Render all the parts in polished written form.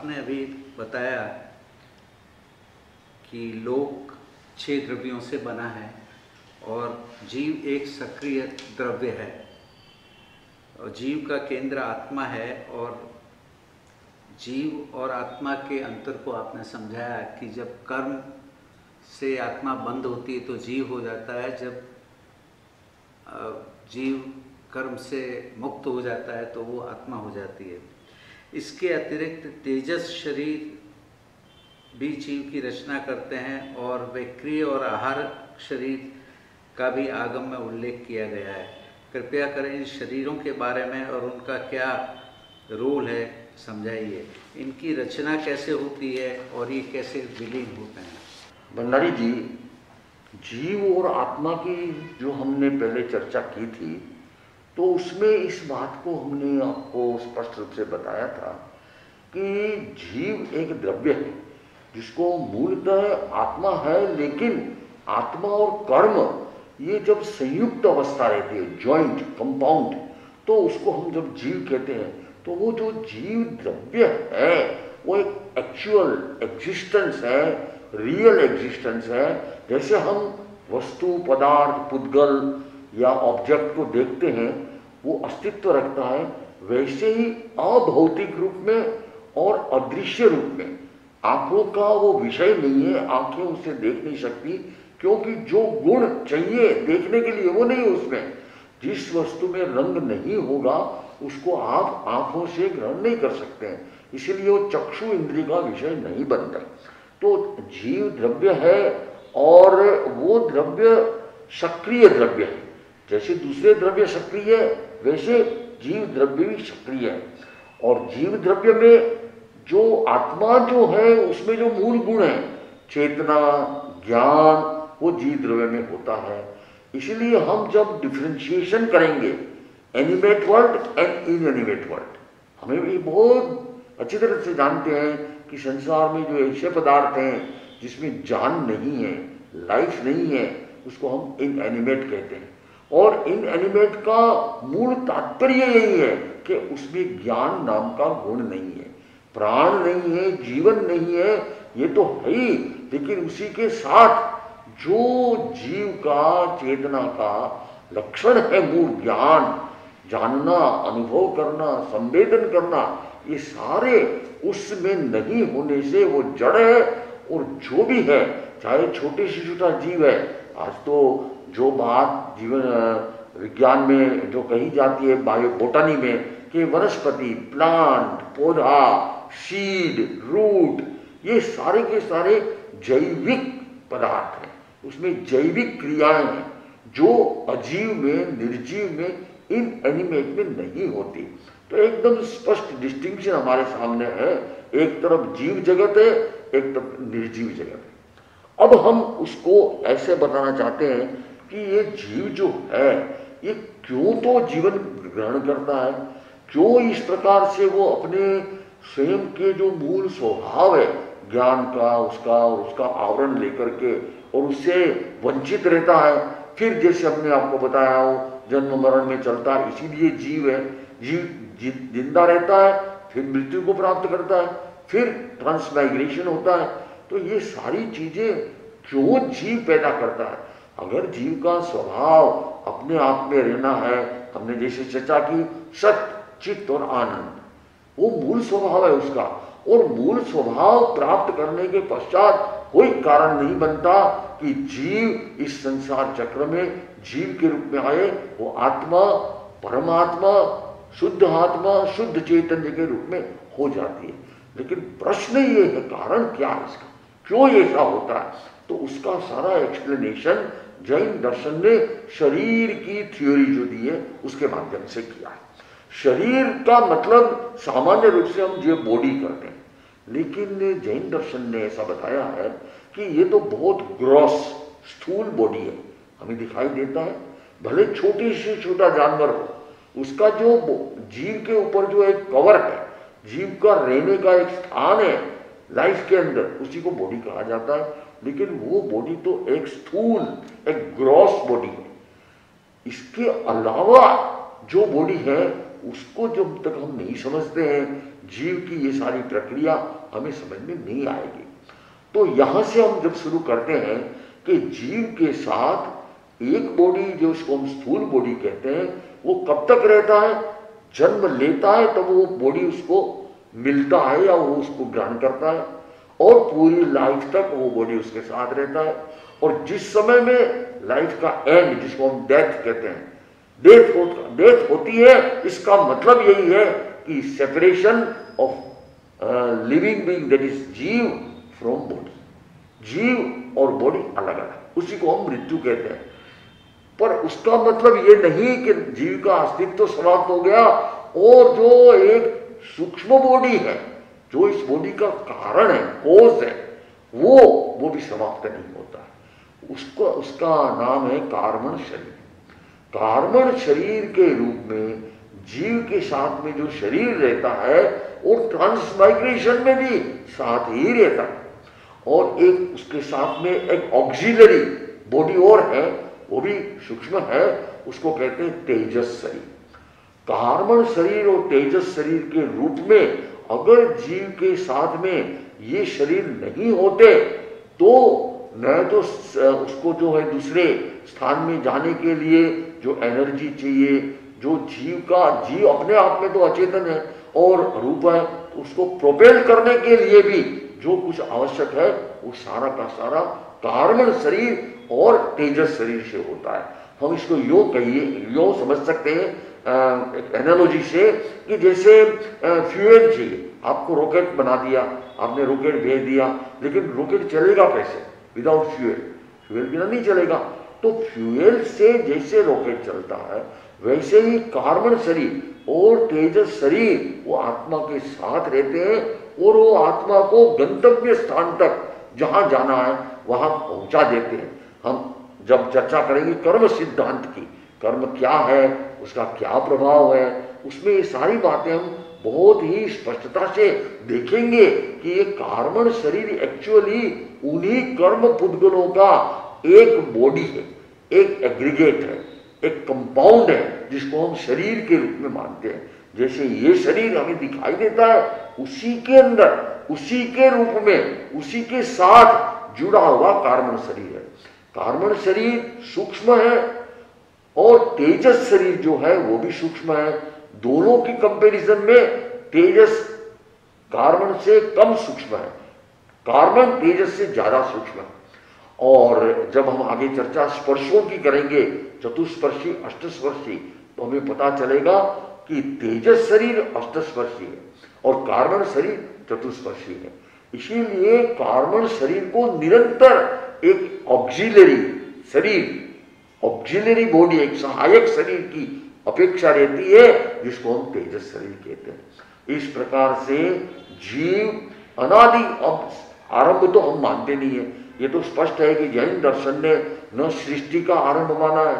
आपने अभी बताया कि लोक 6 द्रव्यों से बना है और जीव एक सक्रिय द्रव्य है और जीव का केंद्र आत्मा है, और जीव और आत्मा के अंतर को आपने समझाया कि जब कर्म से आत्मा बंद होती है तो जीव हो जाता है, जब जीव कर्म से मुक्त हो जाता है तो वो आत्मा हो जाती है। इसके अतिरिक्त तेजस शरीर भी जीव की रचना करते हैं और वे क्रिय और आहार शरीर का भी आगम में उल्लेख किया गया है। कृपया करें इन शरीरों के बारे में और उनका क्या रोल है समझाइए। इनकी रचना कैसे होती है और ये कैसे विलीन होते हैं। भंडारी जी, जीव और आत्मा की जो हमने पहले चर्चा की थी तो उसमें इस बात को हमने आपको स्पष्ट रूप से बताया था कि जीव एक द्रव्य है जिसको मूलतः आत्मा है, लेकिन आत्मा और कर्म ये जब संयुक्त अवस्था रहती है, जॉइंट कंपाउंड, तो उसको हम जब जीव कहते हैं तो वो जो जीव द्रव्य है वो एक एक्चुअल एग्जिस्टेंस है, रियल एग्जिस्टेंस है। जैसे हम वस्तु, पदार्थ, पुद्गल या ऑब्जेक्ट को देखते हैं वो अस्तित्व रखता है, वैसे ही अभौतिक रूप में और अदृश्य रूप में आंखों का वो विषय नहीं है, आंखें उसे देख नहीं सकती, क्योंकि जो गुण चाहिए देखने के लिए वो नहीं उसमें। जिस वस्तु में रंग नहीं होगा उसको आप आंखों से ग्रहण नहीं कर सकते हैं, इसलिए वो चक्षु इंद्रिय का विषय नहीं बनता। तो जीव द्रव्य है और वो द्रव्य सक्रिय द्रव्य है। जैसे दूसरे द्रव्य सक्रिय है वैसे जीव द्रव्य भी सक्रिय है। और जीव द्रव्य में जो आत्मा जो है उसमें जो मूल गुण है, चेतना, ज्ञान, वो जीव द्रव्य में होता है। इसलिए हम जब डिफरेंशिएशन करेंगे animate world and inanimate world, हमें भी बहुत अच्छी तरह से जानते हैं कि संसार में जो ऐसे पदार्थ हैं जिसमें जान नहीं है, लाइफ नहीं है, उसको हम इनएनिमेट कहते हैं। और इनएनिमेट का मूल तात्पर्य यही है कि उसमें ज्ञान नाम का गुण नहीं है, प्राण नहीं है, जीवन नहीं है, ये तो है ही, लेकिन उसी के साथ जो जीव का, चेतना का लक्षण है, मूल ज्ञान, जानना, अनुभव करना, संवेदन करना, ये सारे उसमें नहीं होने से वो जड़ है। और जो भी है, चाहे छोटे से छोटा जीव है, आज तो जो बात जीवन विज्ञान में जो कही जाती है, बायो बोटानी में, कि वनस्पति, प्लांट, पौधा, सीड, रूट, ये सारे के सारे जैविक पदार्थ हैं, उसमें जैविक क्रियाएं हैं जो अजीव में, निर्जीव में, इनएनिमेट में नहीं होती। तो एकदम स्पष्ट डिस्टिंक्शन हमारे सामने है, एक तरफ जीव जगत है, एक तरफ निर्जीव जगत है। अब हम उसको ऐसे बताना चाहते हैं कि ये जीव जो है ये क्यों तो जीवन ग्रहण करता है, क्यों इस प्रकार से वो अपने स्वयं के जो मूल स्वभाव है ज्ञान का, उसका आवरण लेकर के, और उससे वंचित रहता है। फिर जैसे हमने आपको बताया हो, जन्म मरण में चलता है, इसीलिए जीव है। जीव जिंदा रहता है, फिर मृत्यु को प्राप्त करता है, फिर ट्रांसमाइग्रेशन होता है। तो ये सारी चीजें क्यों जीव पैदा करता है? अगर जीव का स्वभाव अपने आप में रहना है, हमने जैसे चर्चा की, सत, चित्त और आनंद, वो मूल स्वभाव है उसका, और मूल स्वभाव प्राप्त करने के पश्चात कोई कारण नहीं बनता कि जीव इस संसार चक्र में जीव के रूप में आए। वो आत्मा, परमात्मा, शुद्ध आत्मा, शुद्ध चैतन्य के रूप में हो जाती है। लेकिन प्रश्न ये है, कारण क्या है इसका, क्यों ऐसा होता है? तो उसका सारा एक्सप्लेनेशन जैन दर्शन ने शरीर की थ्योरी जो दी है उसके माध्यम से किया है। शरीर का मतलब सामान्य रूप से हम जो बॉडी करते हैं, लेकिन जैन दर्शन ने ऐसा बताया है कि ये तो बहुत ग्रॉस, स्थूल बॉडी है, हमें दिखाई देता है। भले छोटी से छोटा जानवर हो, उसका जो जीव के ऊपर जो एक कवर है, जीव का रहने का एक स्थान है लाइफ के अंदर, उसी को बॉडी कहा जाता है। लेकिन वो बॉडी तो एक स्थूल, एक ग्रॉस बॉडी है। इसके अलावा जो बॉडी है उसको जब तक हम नहीं समझते हैं, जीव की ये सारी प्रक्रिया हमें समझ में नहीं आएगी। तो यहां से हम जब शुरू करते हैं कि जीव के साथ एक बॉडी, जो उसको हम स्थूल बॉडी कहते हैं, वो कब तक रहता है? जन्म लेता है तब वो बॉडी उसको मिलता है या वो उसको ग्रहण करता है, और पूरी लाइफ तक वो बॉडी उसके साथ रहता है। और जिस समय में लाइफ का एंड, जिसको हम डेथ कहते हैं, डेथ होती है, इसका मतलब यही है कि separation of living being, that is जीव फ्रॉम बॉडी। जीव और बॉडी अलग अलग, उसी को हम मृत्यु कहते हैं। पर उसका मतलब ये नहीं कि जीव का अस्तित्व तो समाप्त हो गया, और जो एक सूक्ष्म बॉडी है, जो इस बॉडी का कारण है, कोज है, वो भी समाप्त नहीं होता है। उसका नाम है कार्बन शरीर। कार्बन शरीर के रूप में जीव के साथ में जो शरीर रहता है, वो ट्रांसमाइग्रेशन में भी साथ ही रहता है। और एक उसके साथ में एक ऑक्सिलरी बॉडी और है, वो भी सूक्ष्म है, उसको कहते हैं तेजस शरीर। कार्बन शरीर और तेजस शरीर के रूप में अगर जीव के साथ में ये शरीर नहीं होते, तो न तो उसको जो है दूसरे स्थान में जाने के लिए जो एनर्जी चाहिए, जो जीव अपने आप में तो अचेतन है और रूप है, तो उसको प्रोपेल करने के लिए भी जो कुछ आवश्यक है, वो सारा का सारा कार्बन शरीर और तेजस शरीर से होता है। हम इसको यूं समझ सकते हैं एक एनालॉजी से, कि जैसे फ्यूएल चाहिए, आपको रॉकेट बना दिया, आपने रॉकेट भेज दिया, लेकिन रॉकेट चलेगा कैसे? विदाउट फ्यूएल, फ्यूएल बिना नहीं चलेगा। तो फ्यूएल से जैसे रॉकेट चलता है, वैसे ही कार्बन शरीर और तेजस शरीर वो आत्मा के साथ रहते हैं, और वो आत्मा को गंतव्य स्थान तक जहां जाना है वहां पहुंचा देते हैं। हम जब चर्चा करेंगे कर्म सिद्धांत की, कर्म क्या है, उसका क्या प्रभाव है, उसमें ये सारी बातें हम बहुत ही स्पष्टता से देखेंगे कि ये कार्बन शरीर एक्चुअली उन्हीं कर्म पुद्गलों का एक बॉडी है, एक एग्रीगेट है, एक कंपाउंड है, जिसको हम शरीर के रूप में मानते हैं। जैसे ये शरीर हमें दिखाई देता है, उसी के अंदर, उसी के रूप में, उसी के साथ जुड़ा हुआ कार्बन शरीर है। कार्बन शरीर सूक्ष्म है और तेजस शरीर जो है वो भी सूक्ष्म है। दोनों की कंपैरिजन में तेजस कार्बन से कम सूक्ष्म है, कार्बन तेजस से ज्यादा सूक्ष्म है। और जब हम आगे चर्चा स्पर्शों की करेंगे, चतुस्पर्शी अष्टस्पर्शी, तो हमें पता चलेगा कि तेजस शरीर अष्टस्पर्शी है और कार्बन शरीर चतुस्पर्शी है। इसीलिए कार्बन शरीर को निरंतर एक ऑक्सिलरी शरीर, ऑक्सिलरी बॉडी, एक सहायक शरीर की अपेक्षा रहती है, जिसको हम तेजस शरीर कहते हैं। इस प्रकार से जीव अनादि, अब आरंभ तो हम मानते नहीं है, ये तो स्पष्ट है कि जैन दर्शन ने न सृष्टि का आरंभ माना है,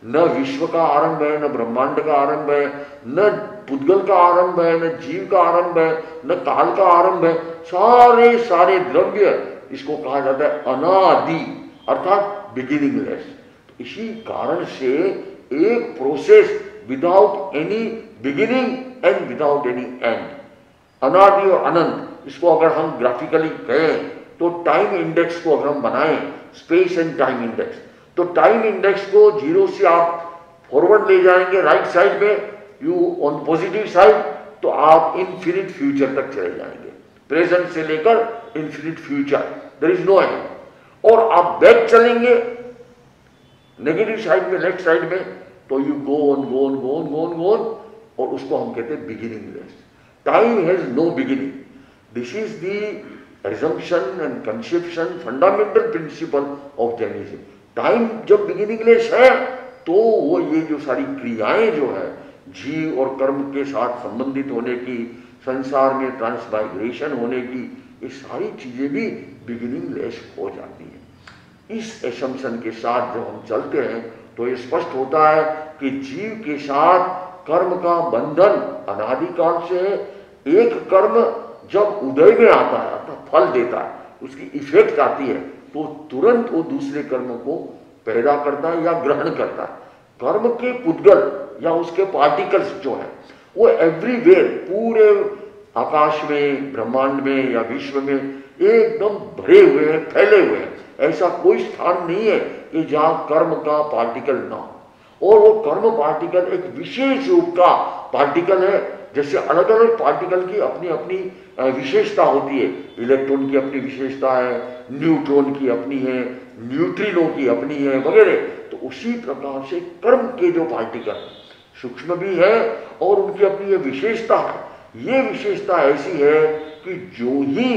न विश्व का आरंभ है, न ब्रह्मांड का आरंभ है, न पुद्गल का आरंभ है, न जीव का आरंभ है, न काल का आरंभ है। सारे द्रव्य, इसको कहा जाता है अनादि, अर्थात बिगिनिंगलेस। इसी कारण से एक process without any beginning and without any and, अनादि और अनंत, इसको अगर हम ग्राफिकली कहें तो टाइम इंडेक्स को अगर हम बनाएं, स्पेस एंड टाइम इंडेक्स, तो टाइम इंडेक्स को 0 से आप फॉरवर्ड ले जाएंगे राइट साइड में, यू ऑन पॉजिटिव साइड, तो आप इनफिनिट फ्यूचर तक चले जाएंगे, प्रेजेंट से लेकर infinite future, there is no end. और आप बैक चलेंगे नेगेटिव साइड में, लेफ्ट साइड में, तो you go on go on go on go on go on, और उसको हम कहते हैं beginningless. Time has no beginning. This is the assumption and conception, fundamental principle of Jainism। Time जब beginningless है, तो वो ये जो सारी क्रियाएं जो है जीव और कर्म के साथ संबंधित होने की, संसार में ट्रांसमाइग्रेशन होने की, ये सारी चीजें भी बिगिनिंगलेस हो जाती हैं। इस एसम्पशन के साथ जब हम चलते हैं, तो ये स्पष्ट होता है कि जीव के साथ कर्म का बंधन अनादिकाल से है। एक कर्म जब उदय में आता है, अर्थात फल देता है, उसकी इफेक्ट आती है, तो तुरंत वो दूसरे कर्म को पैदा करता है या ग्रहण करता है। कर्म के पुद्गल या उसके पार्टिकल्स जो है, वो एवरीवेयर, पूरे आकाश में, ब्रह्मांड में या विश्व में एकदम भरे हुए हैं, फैले हुए हैं। ऐसा कोई स्थान नहीं है कि जहां कर्म का पार्टिकल ना हो। और वो कर्म पार्टिकल एक विशेष रूप का पार्टिकल है। जैसे अलग अलग पार्टिकल की अपनी अपनी विशेषता होती है। इलेक्ट्रॉन की अपनी विशेषता है, न्यूट्रॉन की अपनी है, न्यूट्रिनो की अपनी है वगैरह। तो उसी प्रकार से कर्म के जो पार्टिकल सूक्ष्म भी है और उनकी अपनी ये विशेषता है। ये विशेषता ऐसी है कि जो ही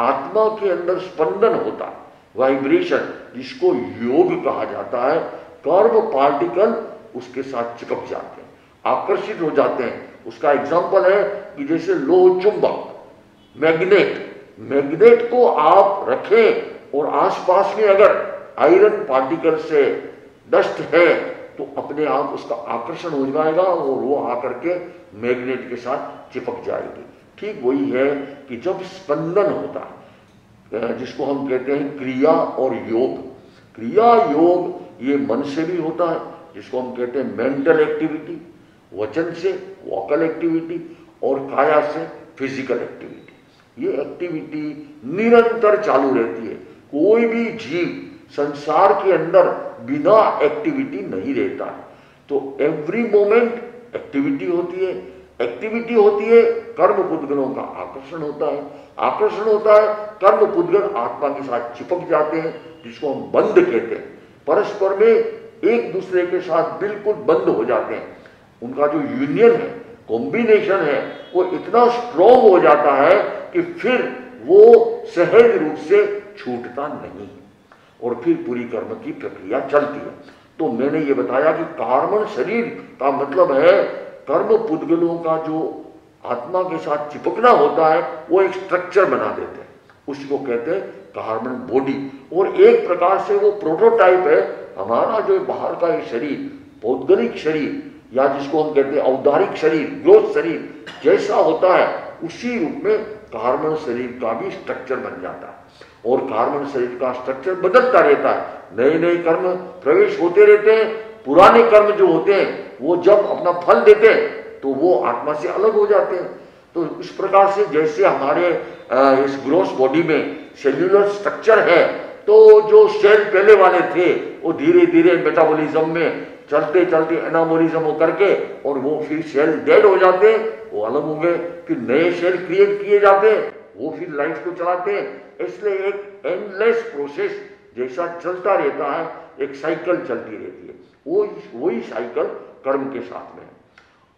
आत्मा के अंदर स्पंदन होता है, वाइब्रेशन, जिसको योग कहा जाता है, कर्म पार्टिकल उसके साथ चिपक जाते हैं, आकर्षित हो जाते हैं। उसका एग्जाम्पल है कि जैसे लोह चुंबक, मैग्नेट को आप रखें और आसपास में अगर आयरन पार्टिकल से डस्ट है तो अपने आप उसका आकर्षण हो जाएगा और वो आकर के मैग्नेट के साथ चिपक जाएगी। ठीक वही है कि जब स्पंदन होता है, जिसको हम कहते हैं क्रिया और योग। क्रिया योग ये मन से भी होता है, जिसको हम कहते हैं मेंटल एक्टिविटी, वचन से वोकल एक्टिविटी और काया से फिजिकल एक्टिविटी। ये एक्टिविटी निरंतर चालू रहती है। कोई भी जीव संसार के अंदर बिना एक्टिविटी नहीं रहता है। तो एवरी मोमेंट एक्टिविटी होती है। एक्टिविटी होती है, कर्म पुद्गलों का आकर्षण होता है। आकर्षण होता है, कर्म पुद्गल आत्मा के साथ चिपक जाते हैं, जिसको हम बंध कहते हैं। परस्पर में एक दूसरे के साथ बिल्कुल बंद हो जाते हैं। उनका जो यूनियन है, कॉम्बिनेशन है, वो इतना स्ट्रॉन्ग हो जाता है कि फिर वो सहज रूप से छूटता नहीं और फिर पूरी कर्म की प्रक्रिया चलती है। तो मैंने ये बताया कि कार्बन शरीर का मतलब है कर्म पुद्गलों का जो आत्मा के साथ चिपकना होता है, वो एक स्ट्रक्चर बना देते हैं, उसको कहते हैं कार्बन बॉडी। और एक प्रकार से वो प्रोटोटाइप है हमारा जो बाहर का ये शरीर, पौद्गलिक शरीर या जिसको हम कहते हैं औदारिक शरीर, ग्रोथ शरीर जैसा होता है, उसी रूप में कार्बन शरीर का भी स्ट्रक्चर बन जाता है। और कार्बन शरीर का स्ट्रक्चर बदलता रहता है, नए नए कर्म प्रवेश होते रहते हैं। पुराने कर्म जो होते हैं वो जब अपना फल देते हैं तो वो आत्मा से अलग हो जाते हैं। तो इस प्रकार से जैसे हमारे इस ग्रोस बॉडी में सेल्यूलर स्ट्रक्चर है, तो जो सेल पहले वाले थे वो धीरे धीरे मेटाबॉलिज्म में चलते चलते एनाबॉलिज्म होकर के और वो फिर सेल डेड हो जाते हैं, वो अलग हो गए, फिर नए सेल क्रिएट किए जाते हैं, वो फिर लाइफ को चलाते हैं। इसलिए एक एंडलेस प्रोसेस जैसा चलता रहता है, एक साइकिल चलती रहती है। वही साइकिल कर्म के साथ में है।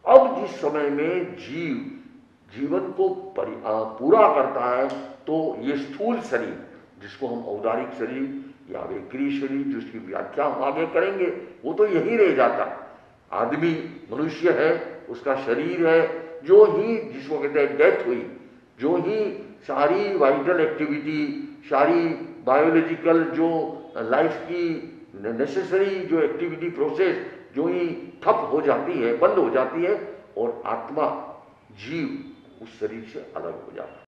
अब जिस समय में जीवन को पूरा करता है, तो ये स्थूल शरीर, जिसको हम औदारिक शरीर या वेक्री शरीर, जिसकी व्याख्या हम आगे करेंगे, वो तो यही रह जाता। आदमी मनुष्य है, उसका शरीर है, जो ही जिसको कहते हैं डेथ हुई, जो ही सारी वाइटल एक्टिविटी, सारी बायोलॉजिकल जो लाइफ की नेसेसरी जो एक्टिविटी प्रोसेस जो ही ठप हो जाती है, बंद हो जाती है और आत्मा जीव उस शरीर से अलग हो जाता है।